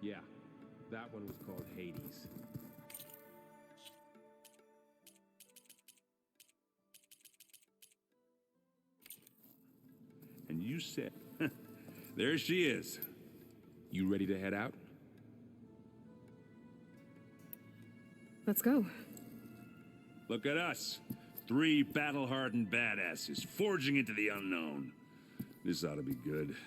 Yeah, that one was called Hades. And you said, there she is. You ready to head out? Let's go. Look at us. 3 battle-hardened badasses forging into the unknown. This ought to be good.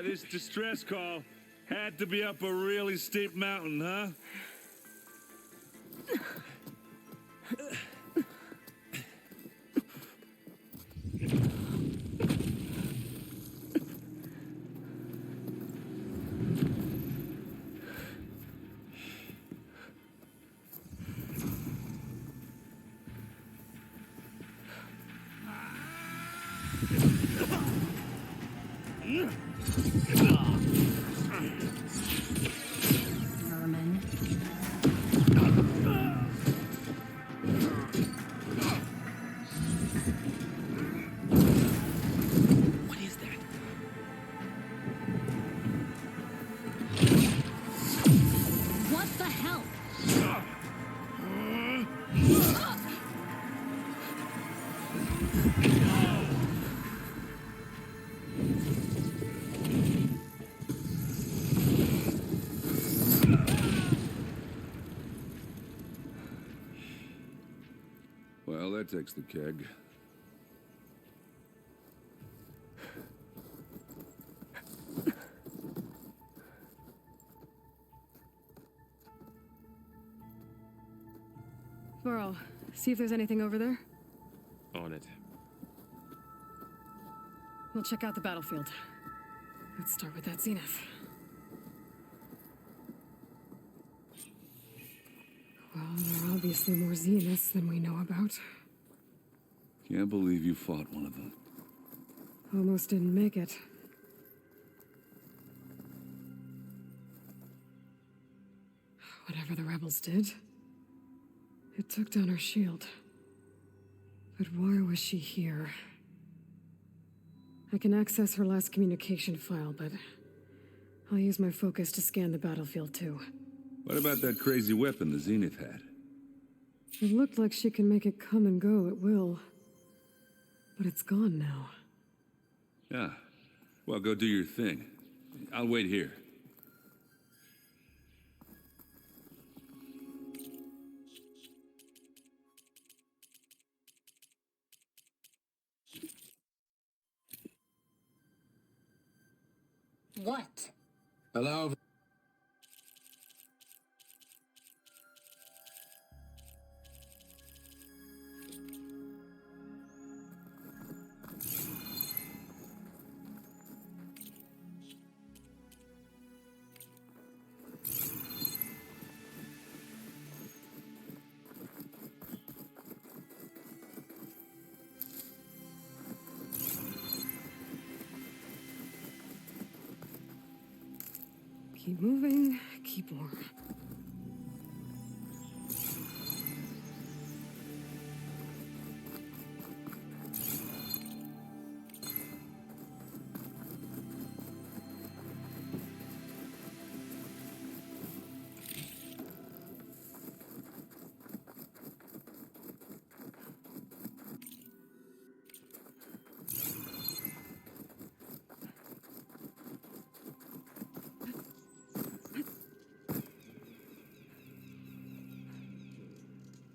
This distress call had to be up a really steep mountain, huh? Vermin. What is that? What the hell? Well, that takes the keg. Burl, see if there's anything over there. On it. We'll check out the battlefield. Let's start with that zenith. Well, there are obviously more zeniths than we know about. Can't believe you fought one of them. Almost didn't make it. Whatever the rebels did, it took down her shield. But why was she here? I can access her last communication file, but I'll use my focus to scan the battlefield too. What about that crazy weapon the Zenith had? It looked like she can make it come and go at will. But it's gone now. Yeah. Well, go do your thing. I'll wait here. What? Hello? Keep moving, keep warm.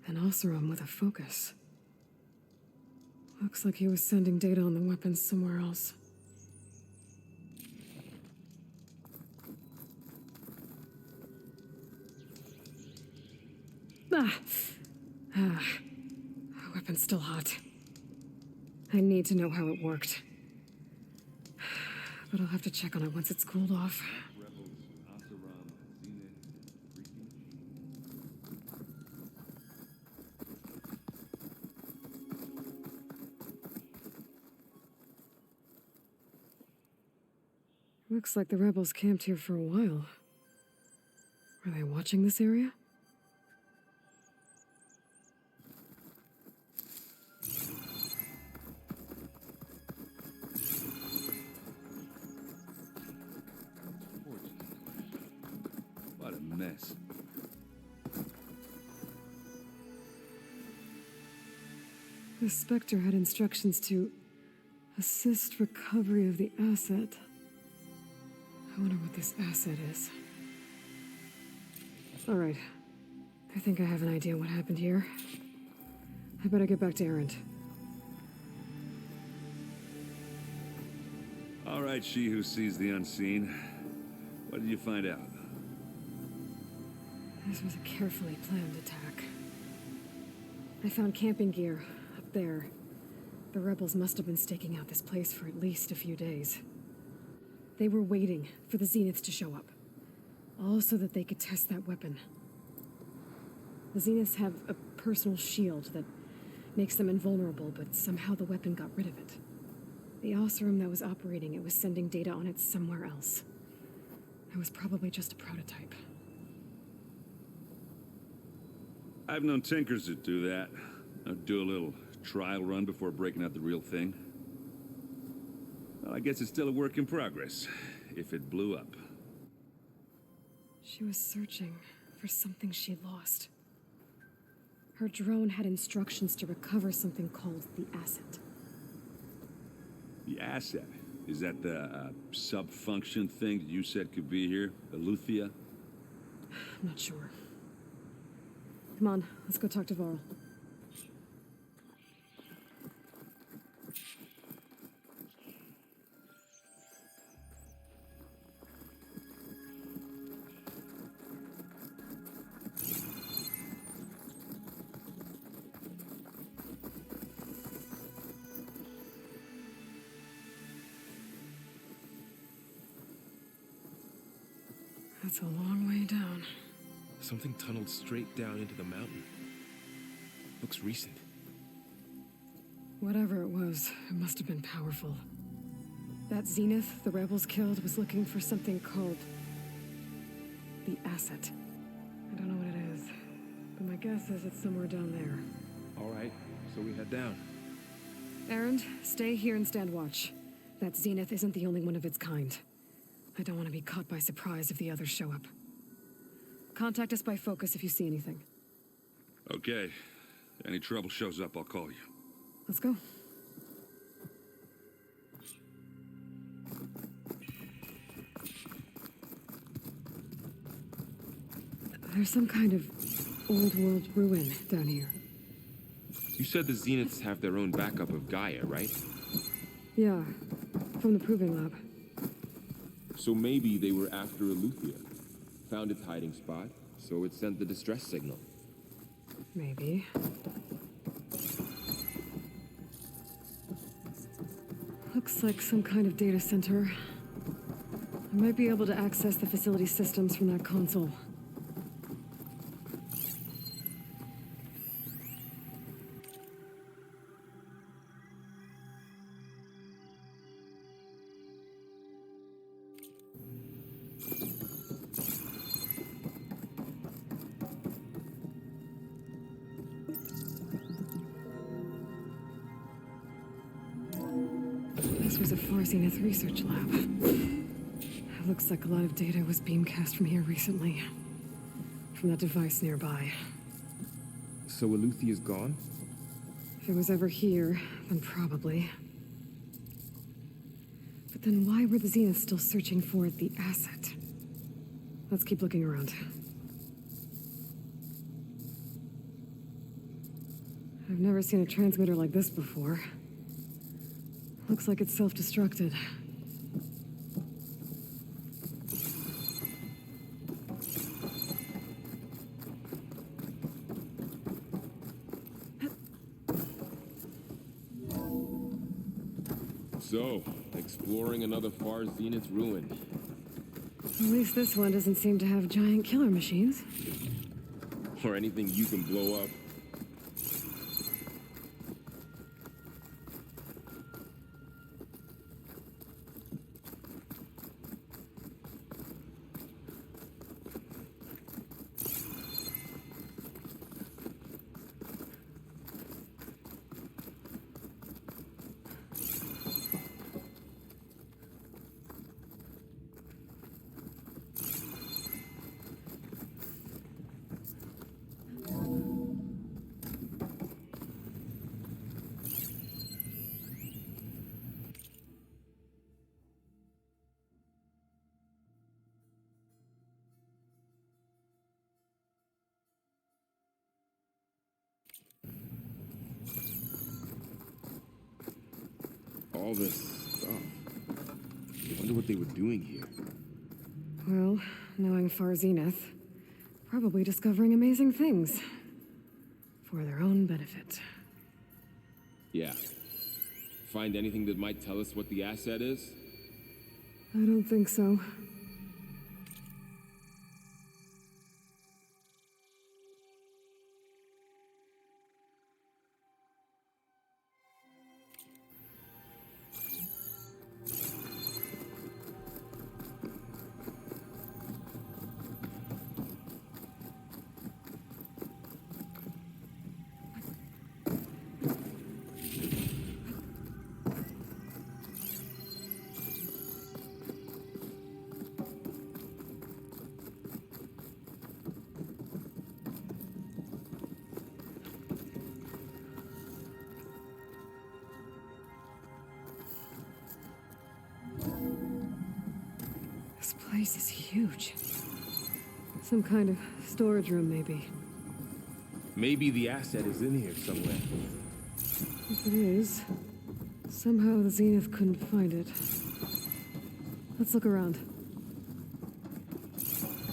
An Oseram with a focus. Looks like he was sending data on the weapons somewhere else. Weapon's still hot. I need to know how it worked. But I'll have to check on it once it's cooled off. Looks like the rebels camped here for a while. Were they watching this area? What a mess. The Spectre had instructions to assist recovery of the asset. I wonder what this asset is. All right. I think I have an idea what happened here. I better get back to Errant. All right, she who sees the unseen. What did you find out? This was a carefully planned attack. I found camping gear up there. The rebels must have been staking out this place for at least a few days. They were waiting for the Zeniths to show up. All so that they could test that weapon. The Zeniths have a personal shield that makes them invulnerable, but somehow the weapon got rid of it. The Oseram that was operating it was sending data on it somewhere else. It was probably just a prototype. I've known tinkers that do that. I'd do a little trial run before breaking out the real thing. Well, I guess it's still a work in progress, if it blew up. She was searching for something she lost. Her drone had instructions to recover something called the asset. The asset? Is that the sub-function thing that you said could be here? Eleuthia? I'm not sure. Come on, let's go talk to Varl. That's a long way down. Something tunneled straight down into the mountain. Looks recent. Whatever it was, it must have been powerful. That Zenith the rebels killed was looking for something called the asset. I don't know what it is, but my guess is it's somewhere down there. All right, so we head down. Errand, stay here and stand watch. That Zenith isn't the only one of its kind. I don't want to be caught by surprise if the others show up. Contact us by focus if you see anything. Okay. Any trouble shows up, I'll call you. Let's go. There's some kind of old-world ruin down here. You said the Zeniths have their own backup of Gaia, right? Yeah, from the Proving Lab. So maybe they were after Eleuthia. Found its hiding spot, so it sent the distress signal. Maybe. Looks like some kind of data center. I might be able to access the facility systems from that console. This was a Far Zenith research lab. It looks like a lot of data was beamcast from here recently. From that device nearby. So Eleuthia's gone? If it was ever here, then probably. But then why were the Zeniths still searching for the asset? Let's keep looking around. I've never seen a transmitter like this before. Looks like it's self-destructed. So, exploring another Far Zenith ruin. At least this one doesn't seem to have giant killer machines. Or anything you can blow up. all this stuff. I wonder what they were doing here. Well, knowing Far Zenith, probably discovering amazing things. For their own benefit. Yeah. Find anything that might tell us what the asset is? I don't think so. This place is huge. Some kind of storage room, maybe. Maybe the asset is in here somewhere. If it is, somehow the Zenith couldn't find it. Let's look around.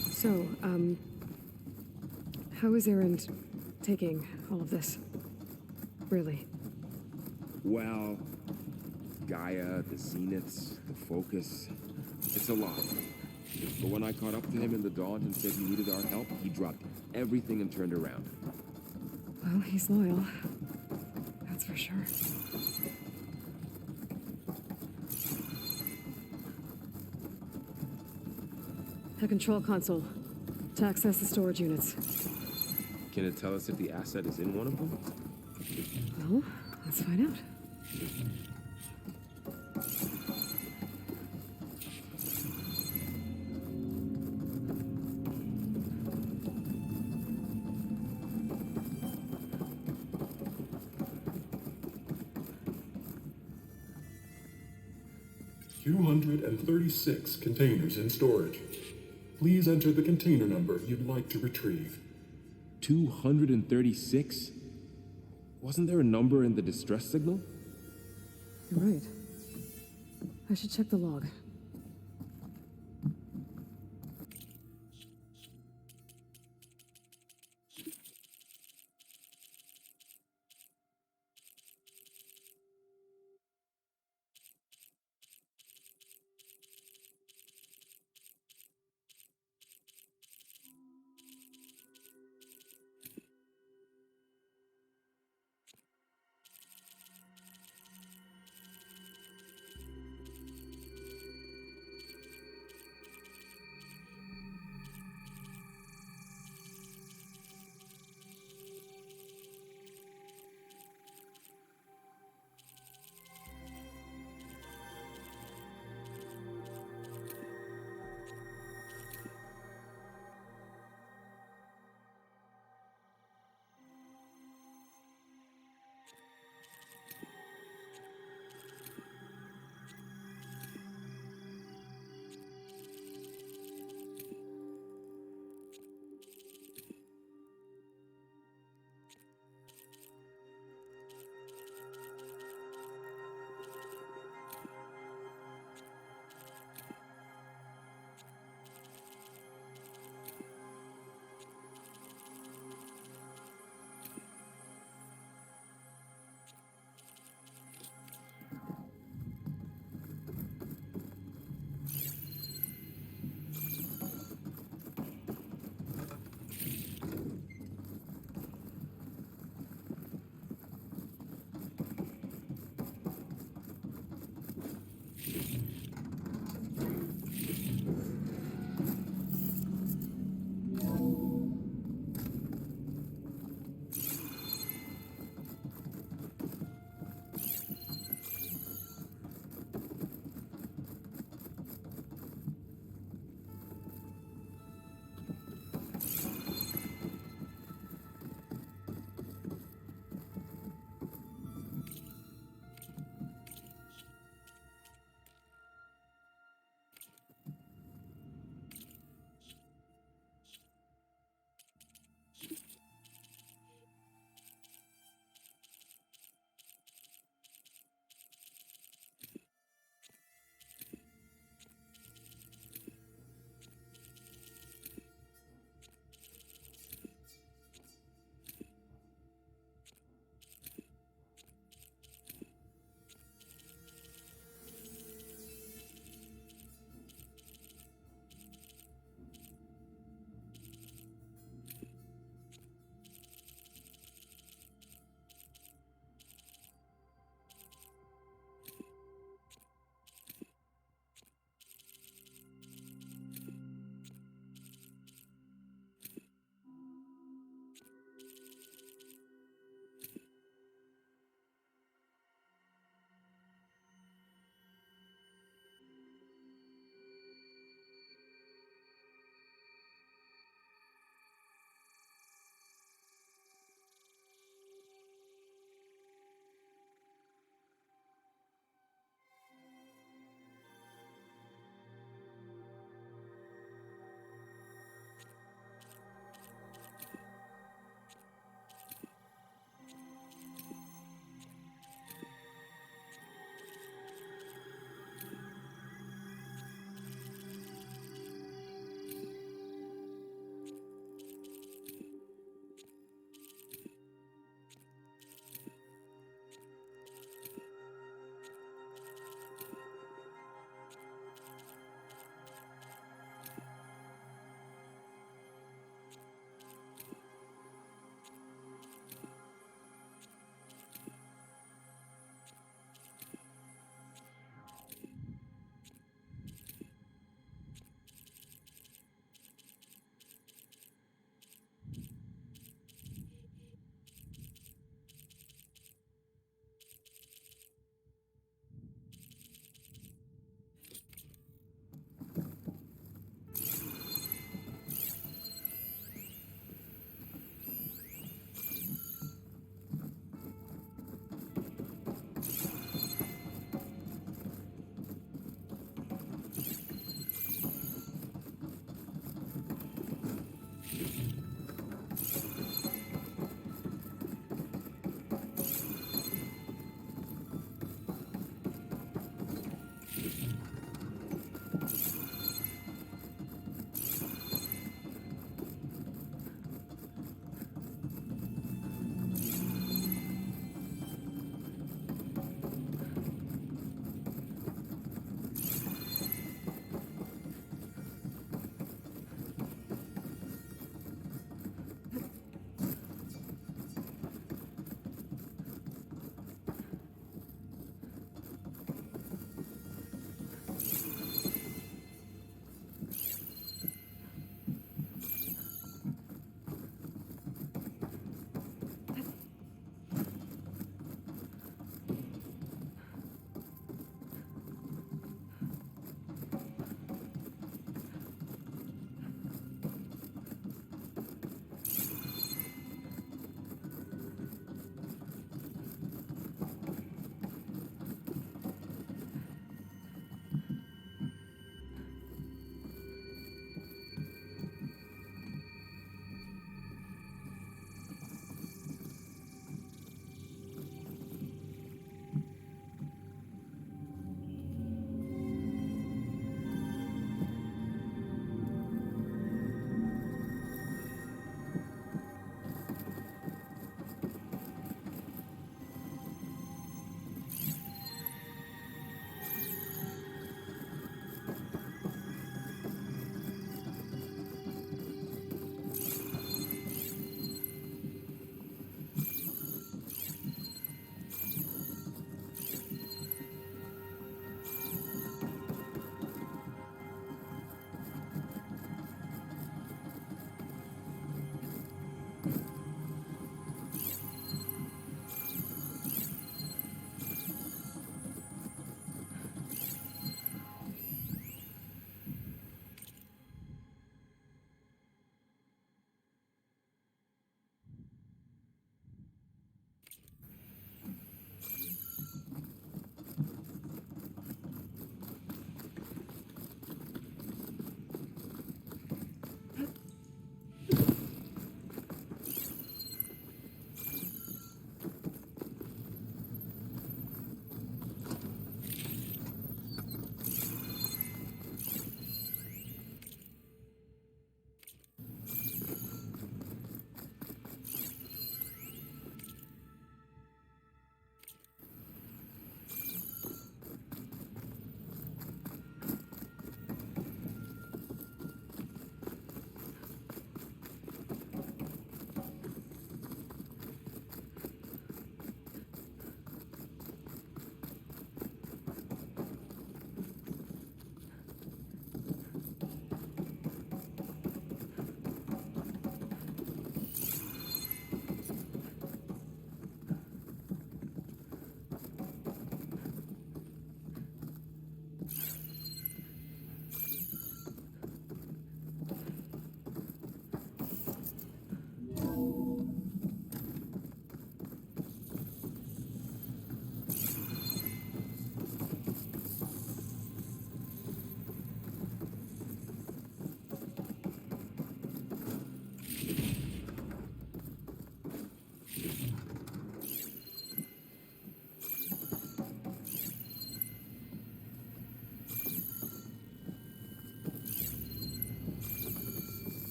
So, how is Erend taking all of this? Really? Well, Gaia, the Zeniths, the Focus. It's a lot. But when I caught up to him in the dawn and said he needed our help, he dropped everything and turned around. Well, he's loyal. That's for sure. The control console. To access the storage units. Can it tell us if the asset is in one of them? Well, let's find out. $236 containers in storage. Please enter the container number you'd like to retrieve. 236? Wasn't there a number in the distress signal? You're right. I should check the log.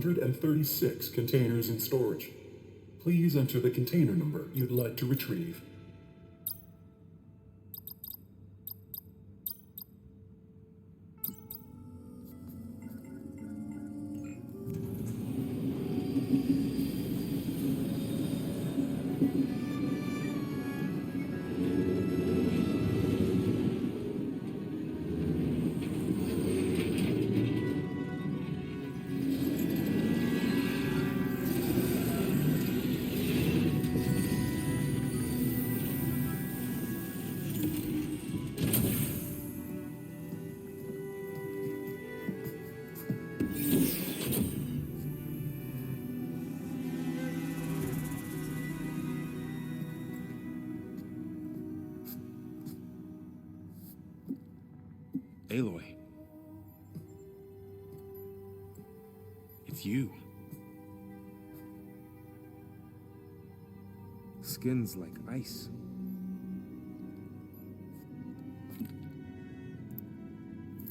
236 containers in storage. Please enter the container number you'd like to retrieve. Aloy. It's you. Skin's like ice.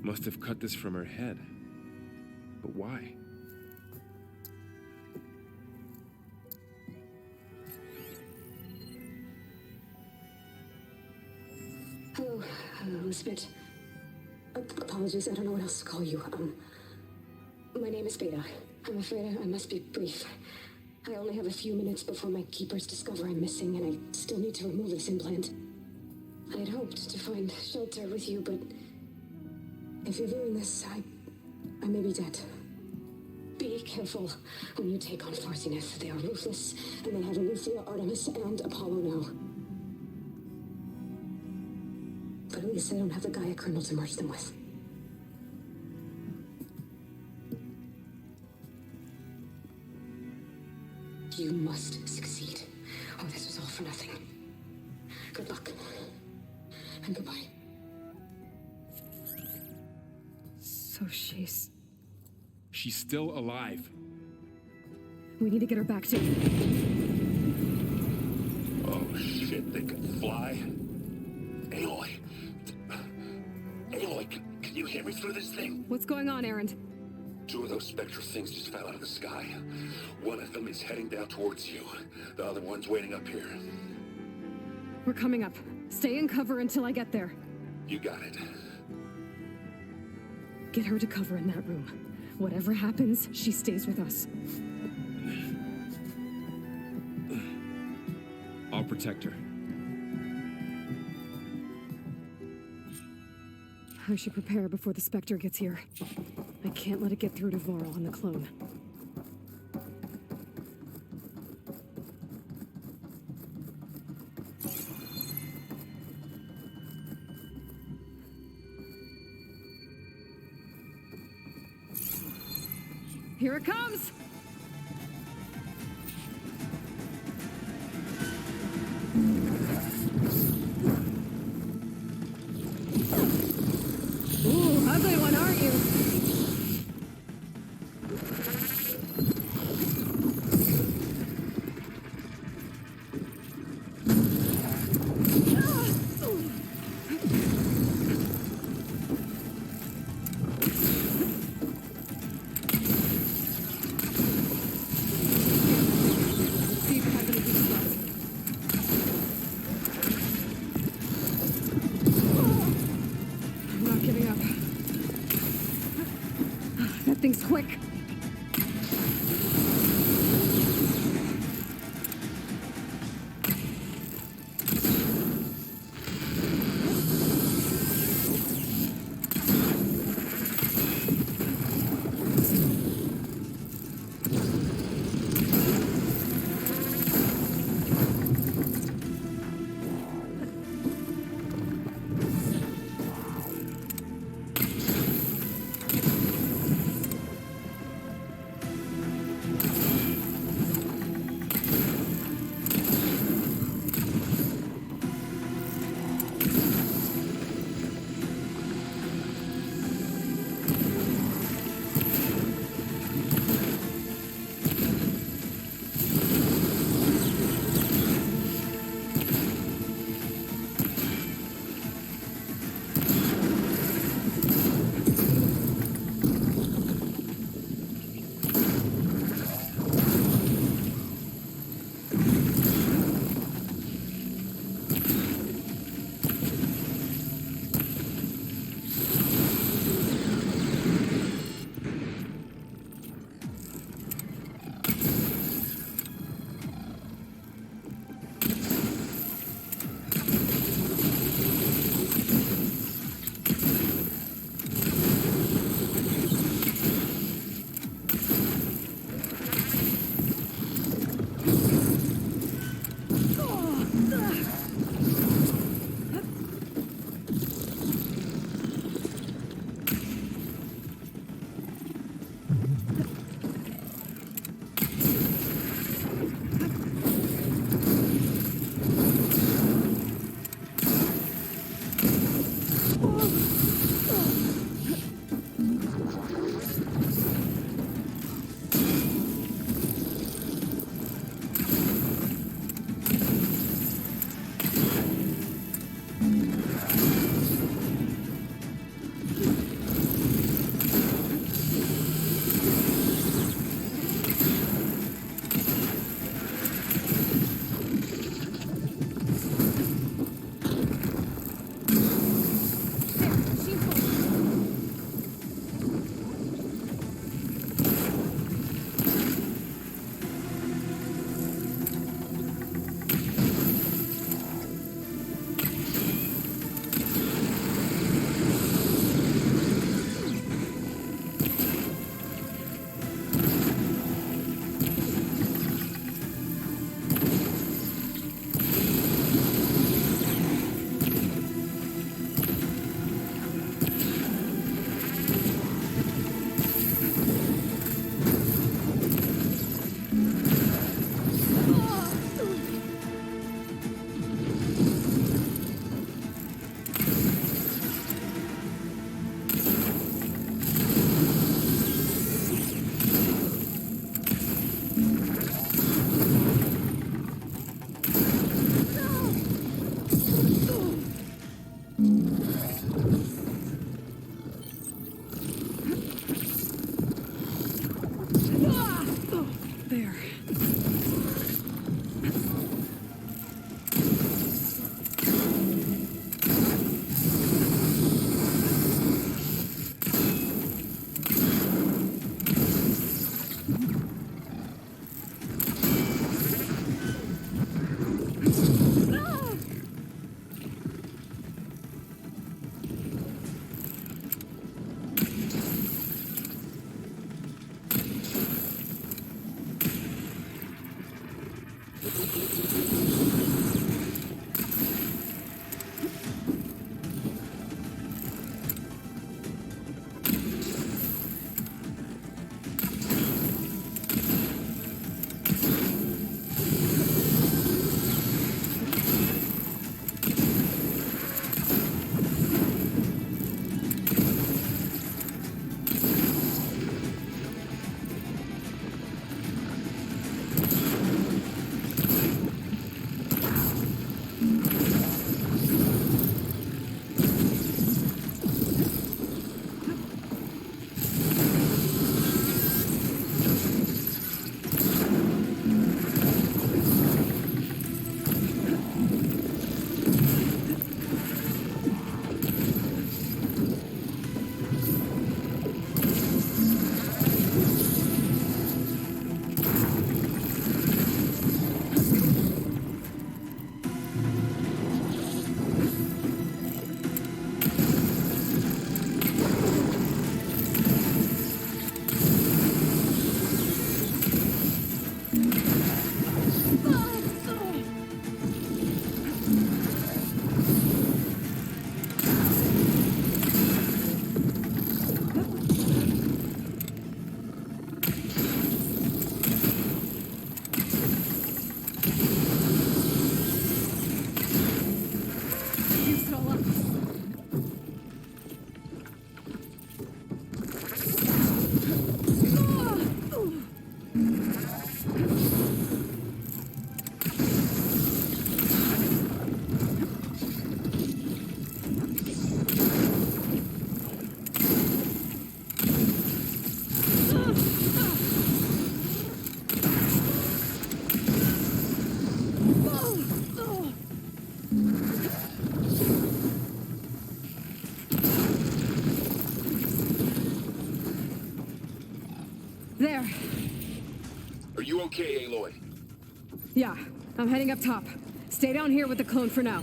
Must have cut this from her head. But why? Hello, Elizabeth. Apologies, I don't know what else to call you. My name is Beta. I'm afraid I must be brief. I only have a few minutes before my keepers discover I'm missing, and I still need to remove this implant. I had hoped to find shelter with you, but if you're viewing this, I may be dead. Be careful when you take on Farsiness. They are ruthless, and they have Aletheia, Artemis, and Apollo now. But at least I don't have the Gaia kernel to merge them with. You must succeed, or this was all for nothing. Good luck, and goodbye. So she's... She's still alive. We need to get her back to... Oh shit, they can fly? Aloy. Aloy, can you hear me through this thing? What's going on, Erend? 2 of those spectral things just fell out of the sky. One of them is heading down towards you. The other one's waiting up here. We're coming up. Stay in cover until I get there. You got it. Get her to cover in that room. Whatever happens, she stays with us. I'll protect her. I should prepare before the Spectre gets here. I can't let it get through to Varl and the clone. Here it comes! Ooh, ugly one, aren't you? See if it has any uses left. I'm not giving up. That thing's quick. There. There. Are you okay, Aloy? Yeah, I'm heading up top. Stay down here with the clone for now.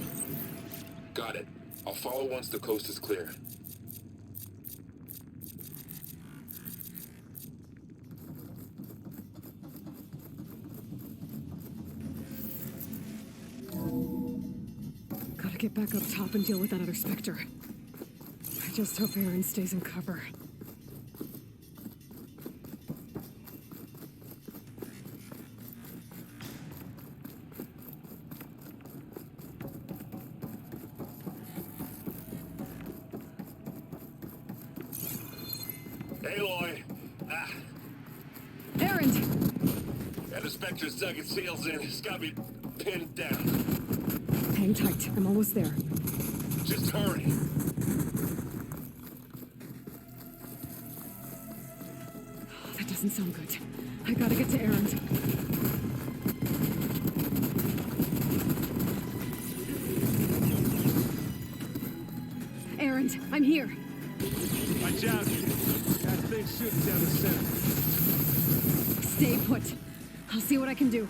Got it. I'll follow once the coast is clear. Gotta get back up top and deal with that other Spectre. I just hope Aaron stays in cover. Aloy! Aaron! Yeah, the Spectre's dug its heels in. It's got me pinned down. Hang tight. I'm almost there. Just hurry. That doesn't sound good. I gotta get to Aaron. Aaron, I'm here. Watch out. That thing's shooting down the center. Stay put. I'll see what I can do.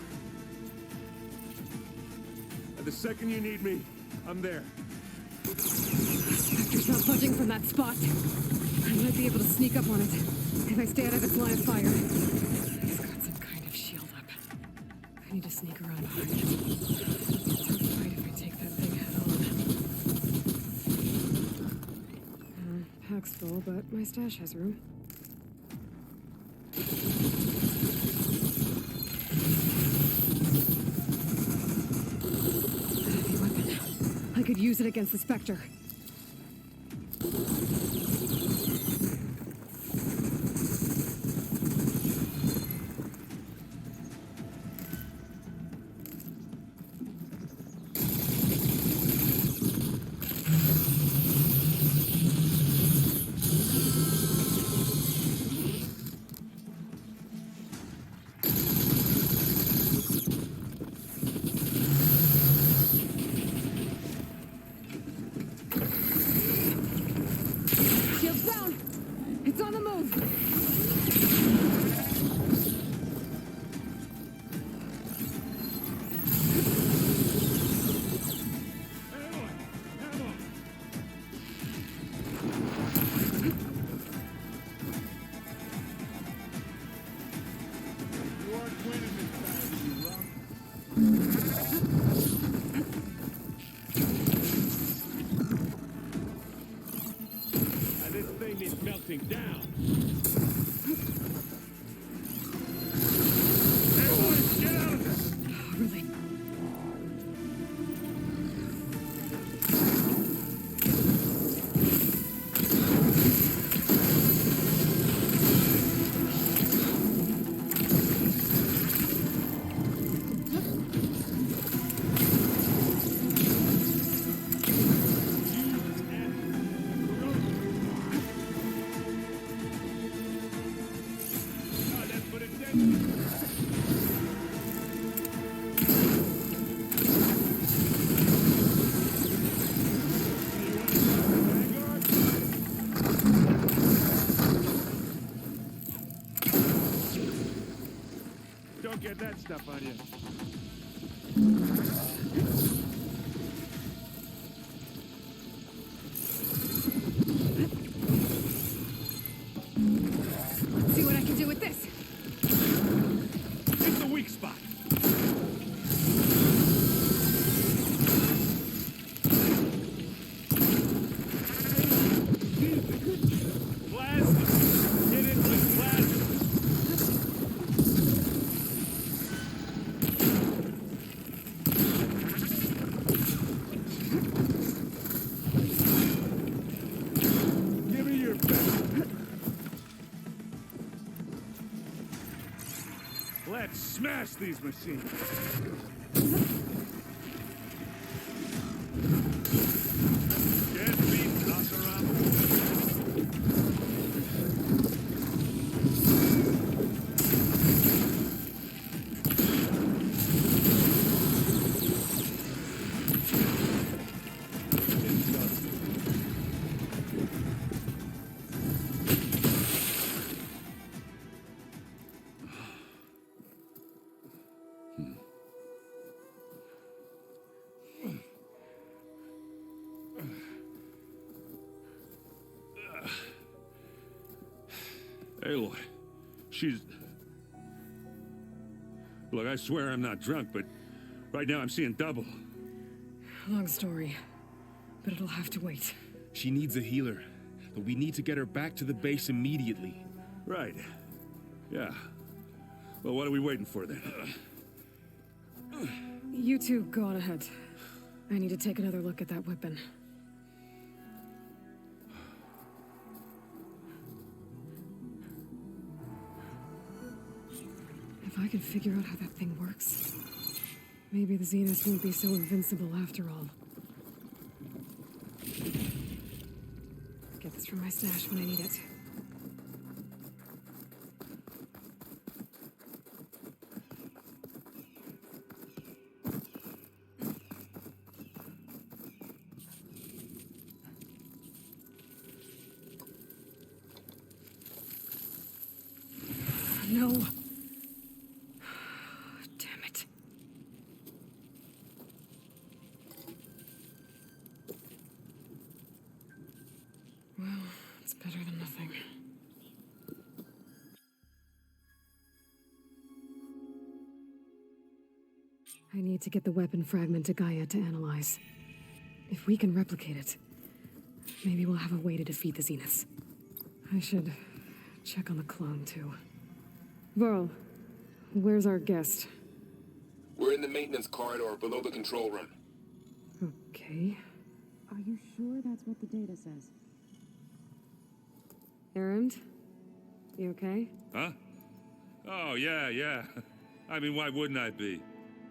And the second you need me, I'm there. Spectre's not budging from that spot. I might be able to sneak up on it if I stay out of its line of fire. It's got some kind of shield up. I need to sneak around behind it. It's right if I take that thing head on. Pack's full, but my stash has room. Heavy weapon. I could use it against the Spectre. Don't get that stuff on you. See what I can do with this. It's the weak spot. Plasma. Hit it with plasma. Give me your best. Let's smash these machines. Can't beat Oseram. Aloy, she's... Look, I swear I'm not drunk, but right now I'm seeing double. Long story, but it'll have to wait. She needs a healer, but we need to get her back to the base immediately. Right. Yeah. Well, what are we waiting for then? You two go on ahead. I need to take another look at that weapon. If I can figure out how that thing works, maybe the Zeniths won't be so invincible after all. Get this from my stash when I need it. No. Damn it. Well, it's better than nothing. I need to get the weapon fragment to Gaia to analyze. If we can replicate it, maybe we'll have a way to defeat the Zeniths. I should check on the clone, too. Varl, where's our guest? We're in the maintenance corridor below the control room. Okay. Are you sure that's what the data says? Errand? You okay? Huh? Oh, yeah. I mean, why wouldn't I be?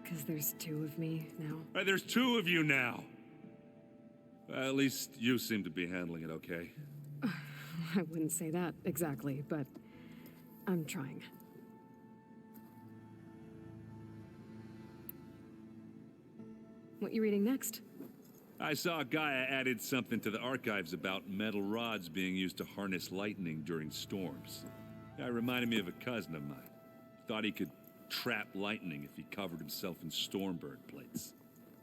Because there's two of me now. Right, there's two of you now. Well, at least you seem to be handling it okay. I wouldn't say that exactly, but I'm trying. What you reading next? I saw Gaia added something to the archives about metal rods being used to harness lightning during storms. That reminded me of a cousin of mine. Thought he could trap lightning if he covered himself in Stormbird plates.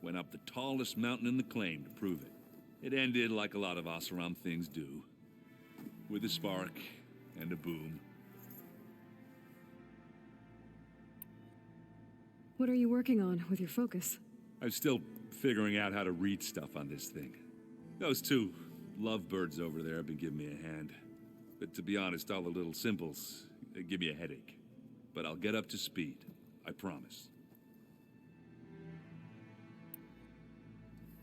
Went up the tallest mountain in the claim to prove it. It ended like a lot of Oseram things do. With a spark and a boom. What are you working on with your focus? I'm still figuring out how to read stuff on this thing. Those two lovebirds over there have been giving me a hand. But to be honest, all the little symbols, they give me a headache. But I'll get up to speed. I promise.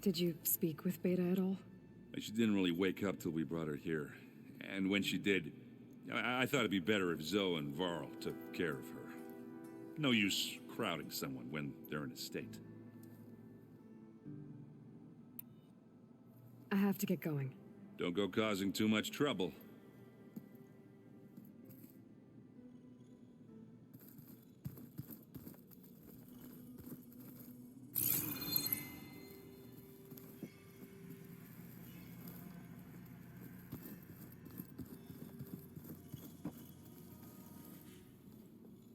Did you speak with Beta at all? She didn't really wake up till we brought her here. And when she did, I thought it'd be better if Zoe and Varl took care of her. No use crowding someone when they're in a state. I have to get going. Don't go causing too much trouble.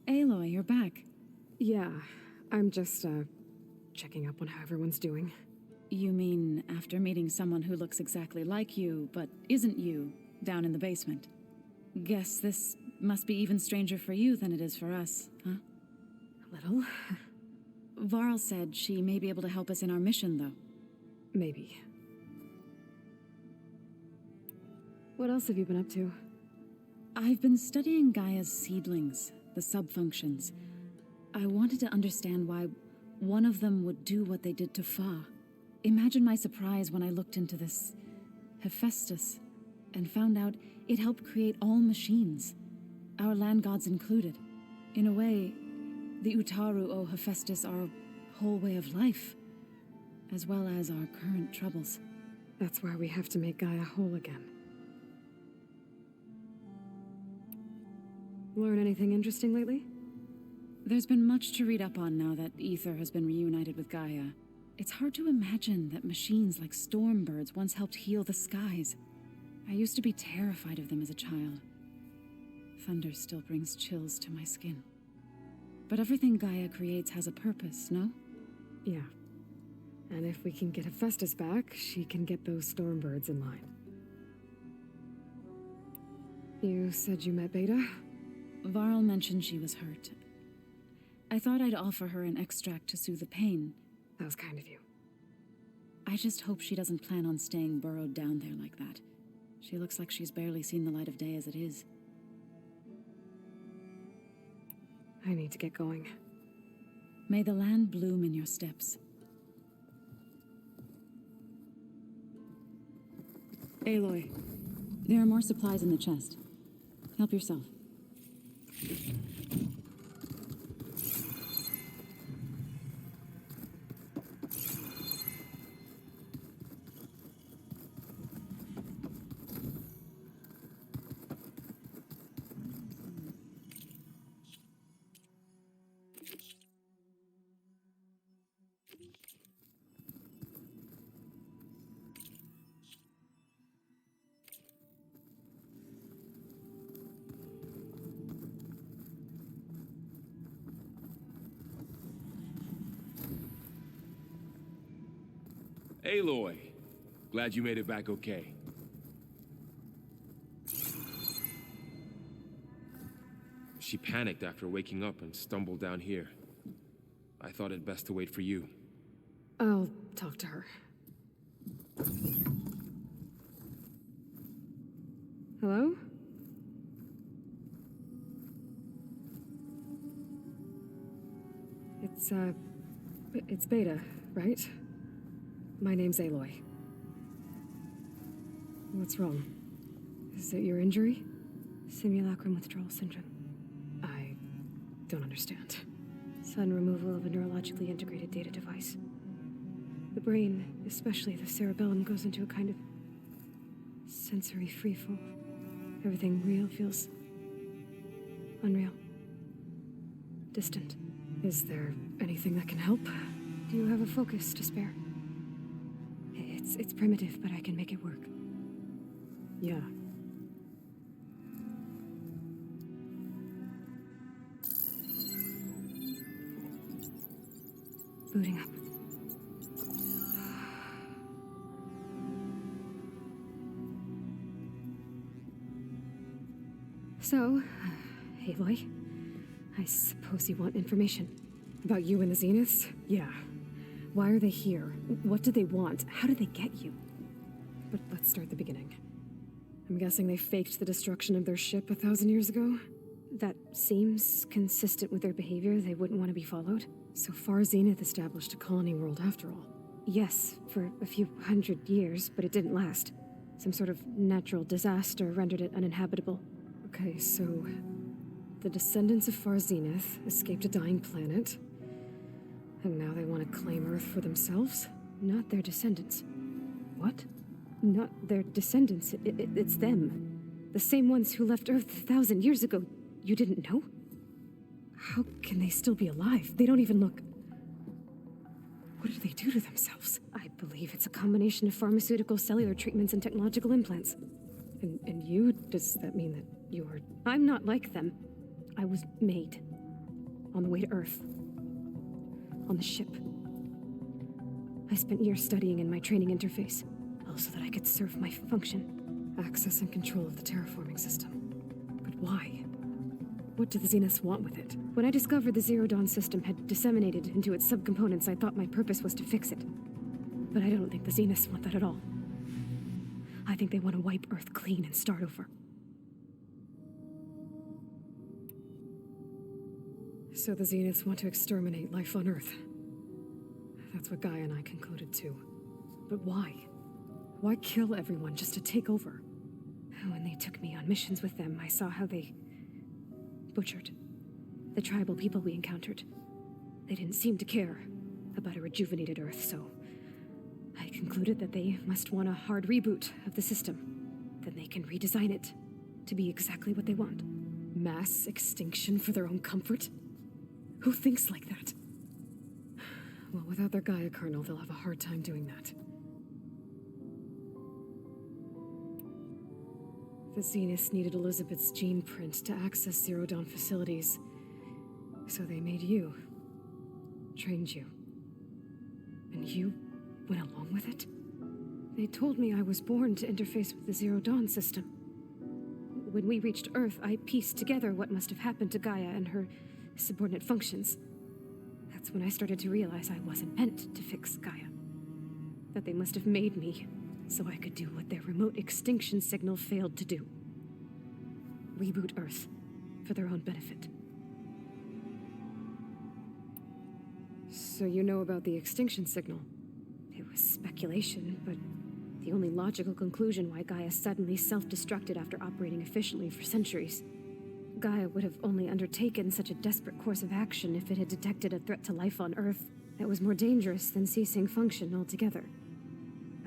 Aloy, you're back. Yeah, I'm just, checking up on how everyone's doing. You mean after meeting someone who looks exactly like you, but isn't you, down in the basement? Guess this must be even stranger for you than it is for us, huh? A little. Varl said she may be able to help us in our mission, though. Maybe. What else have you been up to? I've been studying Gaia's seedlings, the subfunctions. I wanted to understand why one of them would do what they did to Fa. Imagine my surprise when I looked into this Hephaestus and found out it helped create all machines, our land gods included. In a way, the Utaru o Hephaestus are our whole way of life, as well as our current troubles. That's why we have to make Gaia whole again. Learn anything interesting lately? There's been much to read up on now that Ether has been reunited with Gaia. It's hard to imagine that machines like stormbirds once helped heal the skies. I used to be terrified of them as a child. Thunder still brings chills to my skin. But everything Gaia creates has a purpose, no? Yeah. And if we can get Hephaestus back, she can get those stormbirds in line. You said you met Beta? Varl mentioned she was hurt. I thought I'd offer her an extract to soothe the pain. That was kind of you. I just hope she doesn't plan on staying burrowed down there like that. She looks like she's barely seen the light of day as it is. I need to get going. May the land bloom in your steps. Aloy, there are more supplies in the chest. Help yourself. Aloy, glad you made it back okay. She panicked after waking up and stumbled down here. I thought it best to wait for you. I'll talk to her. Hello? It's Beta, right? My name's Aloy. What's wrong? Is it your injury? Simulacrum withdrawal syndrome. I don't understand. Sudden removal of a neurologically integrated data device. The brain, especially the cerebellum, goes into a kind of sensory freefall. Everything real feels unreal. Distant. Is there anything that can help? Do you have a focus to spare? It's primitive, but I can make it work. Yeah. Booting up. So, Aloy, I suppose you want information. About you and the Zeniths? Yeah. Why are they here? What do they want? How did they get you? But let's start at the beginning. I'm guessing they faked the destruction of their ship 1,000 years ago? That seems consistent with their behavior. They wouldn't want to be followed. So far, Zenith established a colony world after all. Yes, for a few hundred years, but it didn't last. Some sort of natural disaster rendered it uninhabitable. Okay, so the descendants of Far Zenith escaped a dying planet, and now they want to claim Earth for themselves? Not their descendants. What? Not their descendants. It's them. The same ones who left Earth 1,000 years ago. You didn't know? How can they still be alive? They don't even look... What do they do to themselves? I believe it's a combination of pharmaceutical, cellular treatments, and technological implants. And you? Does that mean that you're... I'm not like them. I was made. On the way to Earth. on the ship. I spent years studying in my training interface, all so that I could serve my function. Access and control of the terraforming system. But why? What do the Zeniths want with it? When I discovered the Zero Dawn system had disseminated into its subcomponents, I thought my purpose was to fix it. But I don't think the Zeniths want that at all. I think they want to wipe Earth clean and start over. So the Zeniths want to exterminate life on Earth. That's what Gaia and I concluded too. But why? Why kill everyone just to take over? When they took me on missions with them, I saw how they butchered the tribal people we encountered. They didn't seem to care about a rejuvenated Earth, so I concluded that they must want a hard reboot of the system. Then they can redesign it to be exactly what they want. Mass extinction for their own comfort? Who thinks like that? Well, without their Gaia kernel, they'll have a hard time doing that. The Zeniths needed Elizabeth's gene print to access Zero Dawn facilities. So they made you. Trained you. And you went along with it? They told me I was born to interface with the Zero Dawn system. When we reached Earth, I pieced together what must have happened to Gaia and her subordinate functions. That's when I started to realize I wasn't meant to fix Gaia. That they must have made me so I could do what their remote extinction signal failed to do. Reboot Earth for their own benefit. So you know about the extinction signal? It was speculation, but the only logical conclusion why Gaia suddenly self-destructed after operating efficiently for centuries. Gaia would have only undertaken such a desperate course of action if it had detected a threat to life on Earth that was more dangerous than ceasing function altogether.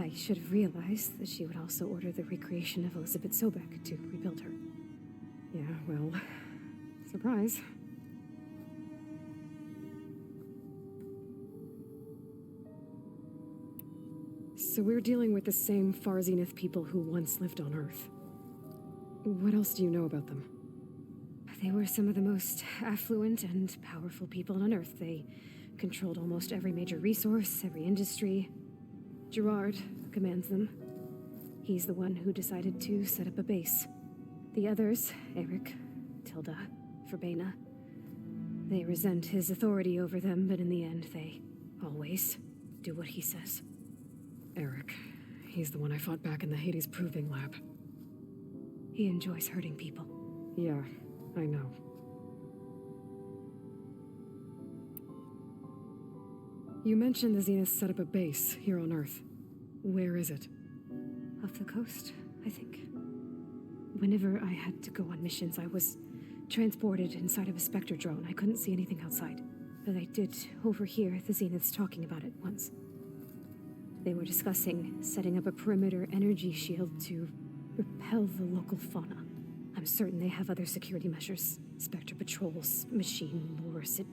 I should have realized that she would also order the recreation of Elizabeth Sobek to rebuild her. Yeah, well, surprise. So we're dealing with the same Far Zenith people who once lived on Earth. What else do you know about them? They were some of the most affluent and powerful people on Earth. They controlled almost every major resource, every industry. Gerard commands them. He's the one who decided to set up a base. The others, Eric, Tilda, Verbena, they resent his authority over them, but in the end, they always do what he says. Eric, he's the one I fought back in the Hades Proving Lab. He enjoys hurting people. Yeah, I know. You mentioned the Zeniths set up a base here on Earth. Where is it? Off the coast, I think. Whenever I had to go on missions, I was transported inside of a Spectre drone. I couldn't see anything outside. But I did overhear the Zeniths talking about it once. They were discussing setting up a perimeter energy shield to repel the local fauna. I'm certain they have other security measures. Spectre patrols, machine lures. It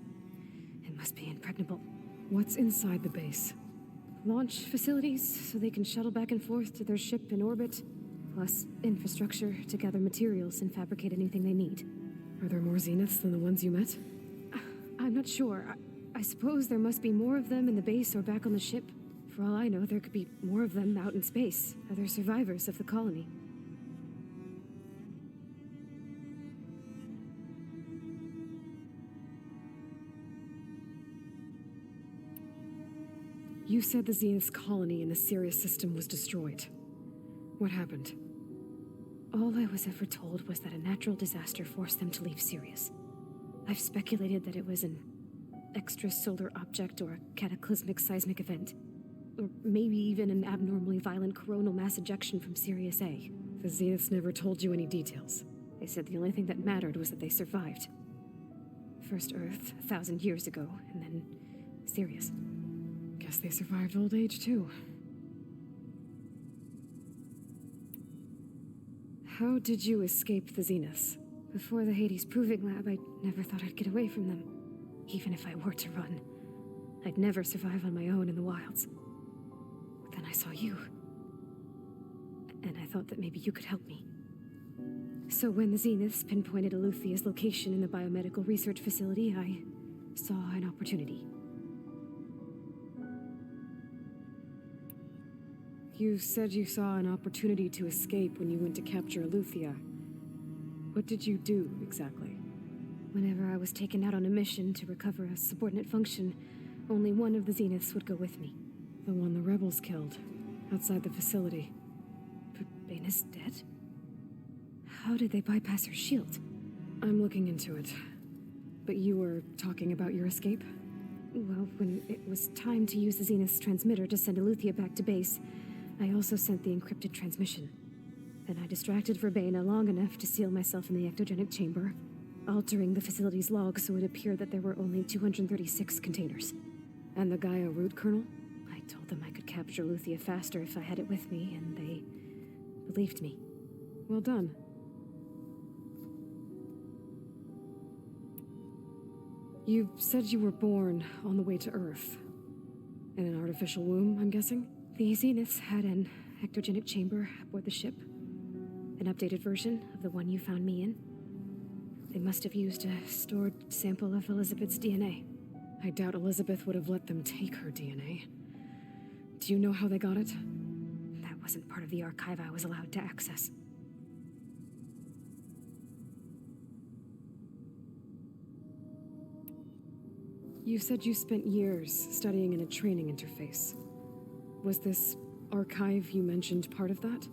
must be impregnable. What's inside the base? Launch facilities, so they can shuttle back and forth to their ship in orbit. Plus infrastructure to gather materials and fabricate anything they need. Are there more Zeniths than the ones you met? I'm not sure. I suppose there must be more of them in the base or back on the ship. For all I know, there could be more of them out in space, other survivors of the colony. You said the Zenith's colony in the Sirius system was destroyed. What happened? All I was ever told was that a natural disaster forced them to leave Sirius. I've speculated that it was an extrasolar object or a cataclysmic seismic event. Or maybe even an abnormally violent coronal mass ejection from Sirius A. The Zeniths never told you any details. They said the only thing that mattered was that they survived. First Earth, 1,000 years ago, and then Sirius. Guess they survived old age, too. How did you escape the Zeniths? Before the Hades Proving Lab, I never thought I'd get away from them. Even if I were to run, I'd never survive on my own in the wilds. But then I saw you. And I thought that maybe you could help me. So when the Zeniths pinpointed Eluthia's location in the biomedical research facility, I saw an opportunity. You said you saw an opportunity to escape when you went to capture Aletheia. What did you do, exactly? Whenever I was taken out on a mission to recover a subordinate function, only one of the Zeniths would go with me. The one the rebels killed, outside the facility. But Baina's dead? How did they bypass her shield? I'm looking into it. But you were talking about your escape? Well, when it was time to use the Zenith's transmitter to send Aletheia back to base, I also sent the encrypted transmission. Then I distracted Verbena long enough to seal myself in the ectogenic chamber, altering the facility's log so it appeared that there were only 236 containers. And the Gaia root kernel? I told them I could capture Aletheia faster if I had it with me, and they believed me. Well done. You said you were born on the way to Earth. In an artificial womb, I'm guessing? The Zeniths had an ectogenic chamber aboard the ship. An updated version of the one you found me in. They must have used a stored sample of Elizabeth's DNA. I doubt Elizabeth would have let them take her DNA. Do you know how they got it? That wasn't part of the archive I was allowed to access. You said you spent years studying in a training interface. Was this archive you mentioned part of that?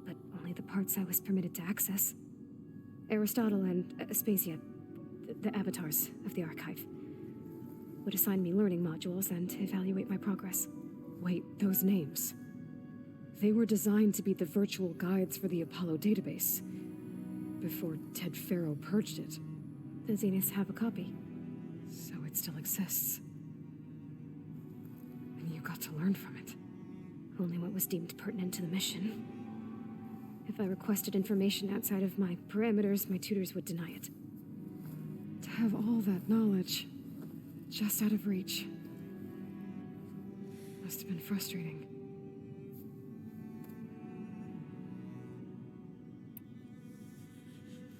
But only the parts I was permitted to access. Aristotle and Aspasia, the avatars of the archive, would assign me learning modules and evaluate my progress. Wait, those names. They were designed to be the virtual guides for the Apollo database, before Ted Faro purged it. The Zeniths have a copy. So it still exists. And you got to learn from it. Only what was deemed pertinent to the mission. If I requested information outside of my parameters, my tutors would deny it. To have all that knowledge, just out of reach. Must have been frustrating.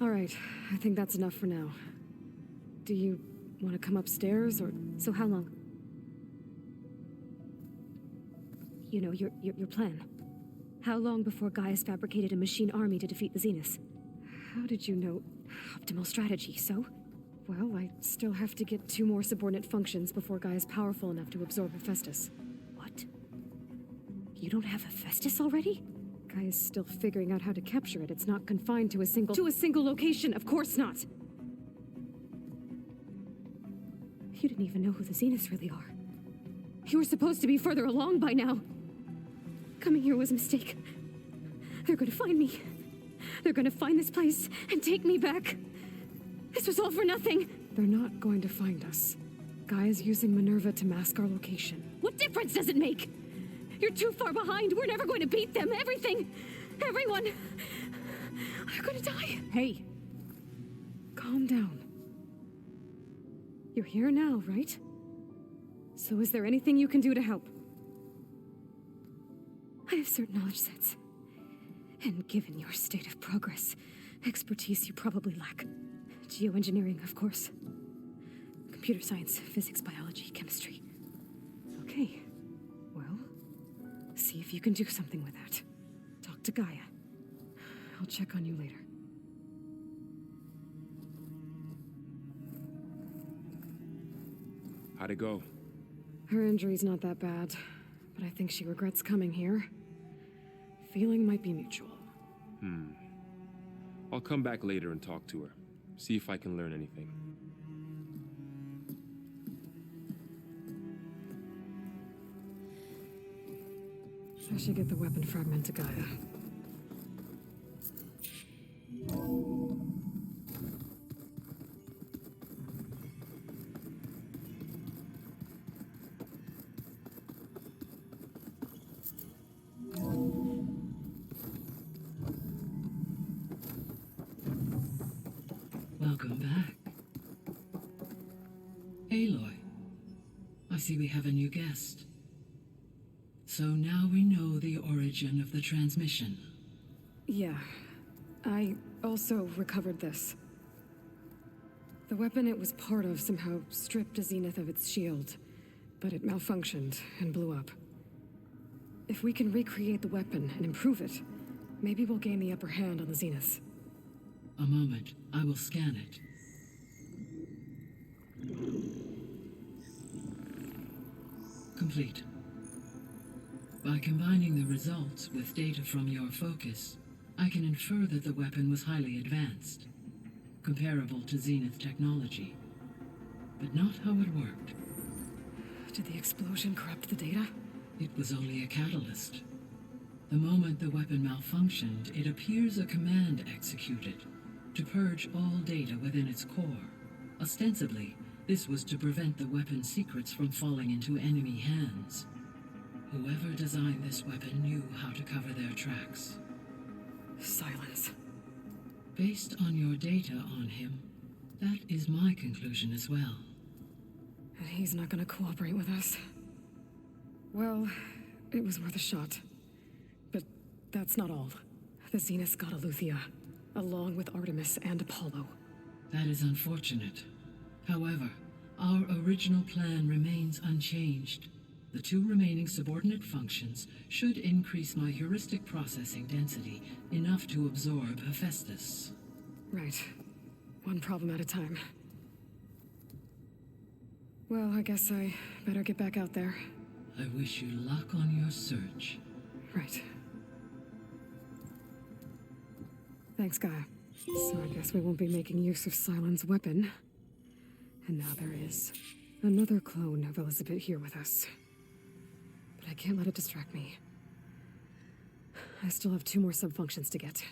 All right, I think that's enough for now. Do you want to come upstairs, or... So how long? You know, your plan. How long before Gaia's fabricated a machine army to defeat the Zeniths? How did you know? Optimal strategy, so? Well, I still have to get 2 more subordinate functions before Gaia's powerful enough to absorb Hephaestus. What? You don't have Hephaestus already? Gaia's still figuring out how to capture it. It's not confined to a single... To a single location, of course not! You didn't even know who the Zeniths really are. You were supposed to be further along by now! Coming here was a mistake. They're gonna find me. They're gonna find this place and take me back. This was all for nothing. They're not going to find us. Gaia's using Minerva to mask our location. What difference does it make? You're too far behind. We're never going to beat them. Everything, everyone, are gonna die. Hey, calm down. You're here now, right? So is there anything you can do to help? I have certain knowledge sets. And given your state of progress, expertise you probably lack. Geoengineering, of course. Computer science, physics, biology, chemistry. Okay. Well, see if you can do something with that. Talk to Gaia. I'll check on you later. How'd it go? Her injury's not that bad, but I think she regrets coming here. Feeling might be mutual. I'll come back later and talk to her. See if I can learn anything. I should get the weapon fragment to Gaia. Welcome back. Aloy, I see we have a new guest. So now we know the origin of the transmission. Yeah. I also recovered this. The weapon it was part of somehow stripped a Zenith of its shield, but it malfunctioned and blew up. If we can recreate the weapon and improve it, maybe we'll gain the upper hand on the Zeniths. A moment. I will scan it. Complete. By combining the results with data from your focus, I can infer that the weapon was highly advanced, comparable to Zenith technology, but not how it worked. Did the explosion corrupt the data? It was only a catalyst. The moment the weapon malfunctioned, it appears a command executed to purge all data within its core. Ostensibly, this was to prevent the weapon's secrets from falling into enemy hands. Whoever designed this weapon knew how to cover their tracks. Silence. Based on your data on him, that is my conclusion as well. And he's not gonna cooperate with us. Well, it was worth a shot. But that's not all. The Zeniths got Aletheia, along with Artemis and Apollo. That is unfortunate. However, our original plan remains unchanged. The two remaining subordinate functions should increase my heuristic processing density enough to absorb Hephaestus. Right. One problem at a time. Well, I guess I better get back out there. I wish you luck on your search. Right. Thanks, Gaia. So I guess we won't be making use of Cylon's weapon. And now there is another clone of Elizabeth here with us. But I can't let it distract me. I still have 2 more subfunctions to get.